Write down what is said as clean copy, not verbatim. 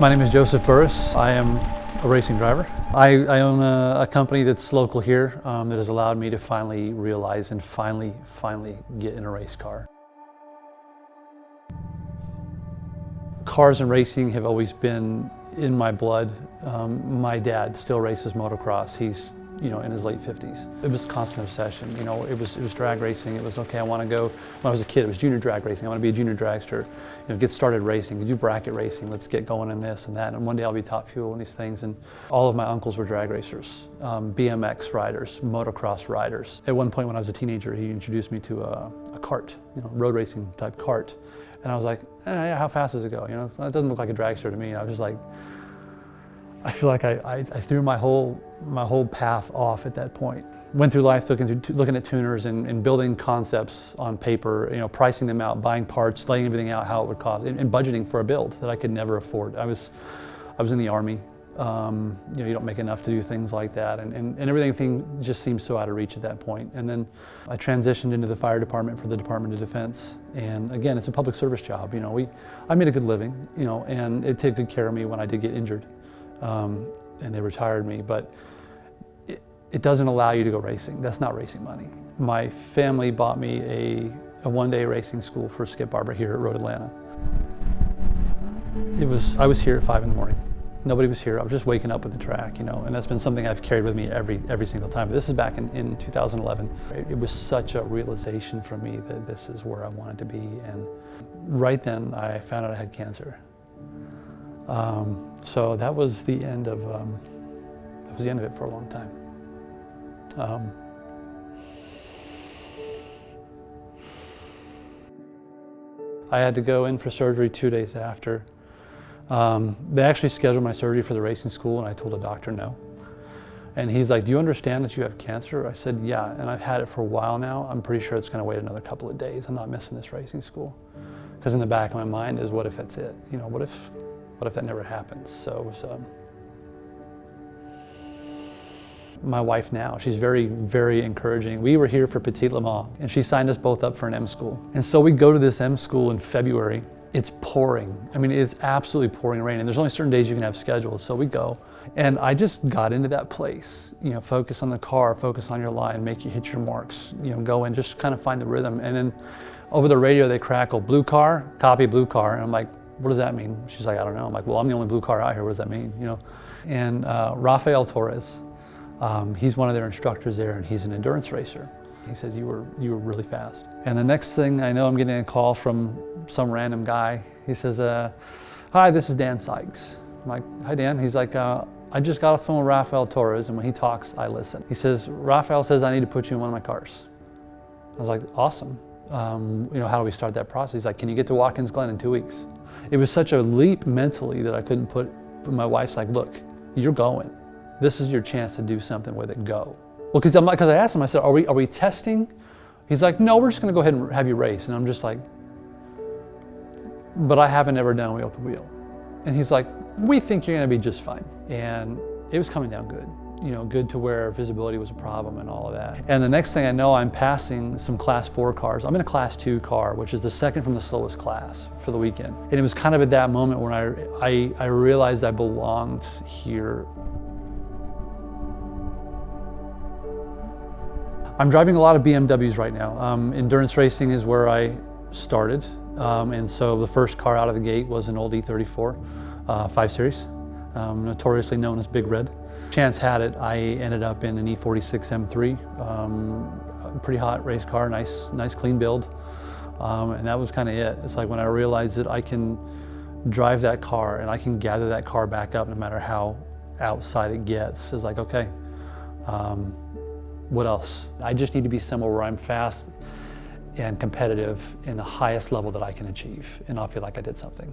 My name is Joseph Burris. I am a racing driver. I own a company that's local here that has allowed me to finally realize and finally get in a race car. Cars and racing have always been in my blood. My dad still races motocross. He's in his late 50s. It was a constant obsession. It was drag racing. It was, okay, I want to go, when I was a kid, it was junior drag racing. I want to be a junior dragster. Get started racing, do bracket racing, let's get going in this and that. And one day I'll be top fuel in these things. And all of my uncles were drag racers, BMX riders, motocross riders. At one point when I was a teenager, he introduced me to a kart, road racing type kart. And I was like, yeah, how fast does it go? It doesn't look like a dragster to me. I was just like, I feel like I threw my whole path off at that point. Went through life looking at tuners and building concepts on paper, pricing them out, buying parts, laying everything out how it would cost, and budgeting for a build that I could never afford. I was in the Army. You don't make enough to do things like that, and everything just seemed so out of reach at that point. And then I transitioned into the fire department for the Department of Defense. And again, it's a public service job. I made a good living, and it took good care of me when I did get injured. And they retired me, but it doesn't allow you to go racing. That's not racing money. My family bought me a one-day racing school for Skip Barber here at Road Atlanta. I was here at 5 in the morning. Nobody was here. I was just waking up with the track, and that's been something I've carried with me every single time. But this is back in 2011. It was such a realization for me that this is where I wanted to be. And right then I found out I had cancer. So that was the end of it for a long time. I had to go in for surgery 2 days after. They actually scheduled my surgery for the racing school, and I told the doctor no. And he's like, do you understand that you have cancer? I said, yeah, and I've had it for a while now. I'm pretty sure it's going to wait another couple of days. I'm not missing this racing school. Because in the back of my mind is, what if that's it? What if that never happens? So it was, my wife now, she's very, very encouraging. We were here for Petite Le Mans, and she signed us both up for an M school. And so we go to this M school in February. It's pouring. It's absolutely pouring rain, and there's only certain days you can have scheduled. So we go, and I just got into that place. Focus on the car, focus on your line, make you hit your marks. Go in, just kind of find the rhythm. And then over the radio they crackle, blue car, copy blue car, and I'm like, what does that mean? She's like, I don't know. I'm like, well, I'm the only blue car out here. What does that mean? And Rafael Torres, he's one of their instructors there, and he's an endurance racer. He says, you were really fast. And the next thing I know, I'm getting a call from some random guy. He says, hi, this is Dan Sykes. I'm like, hi, Dan. He's like, I just got off the phone with Rafael Torres, and when he talks, I listen. He says, Rafael says I need to put you in one of my cars. I was like, awesome. How do we start that process? He's like, can you get to Watkins Glen in 2 weeks? It was such a leap mentally that I couldn't put, my wife's like, look, you're going. This is your chance to do something with it, go. Well, because I asked him, I said, are we testing? He's like, no, we're just gonna go ahead and have you race. And I'm just like, but I haven't ever done wheel to wheel. And he's like, we think you're gonna be just fine. And it was coming down good. Good to where visibility was a problem and all of that. And the next thing I know, I'm passing some class 4 cars. I'm in a class 2 car, which is the second from the slowest class for the weekend. And it was kind of at that moment when I realized I belonged here. I'm driving a lot of BMWs right now. Endurance racing is where I started. And so the first car out of the gate was an old E34 5 Series, notoriously known as Big Red. Chance had it, I ended up in an E46 M3, pretty hot race car, nice clean build, and that was kind of it. It's like when I realized that I can drive that car and I can gather that car back up no matter how outside it gets. It's like, okay, what else? I just need to be somewhere where I'm fast and competitive in the highest level that I can achieve, and I'll feel like I did something.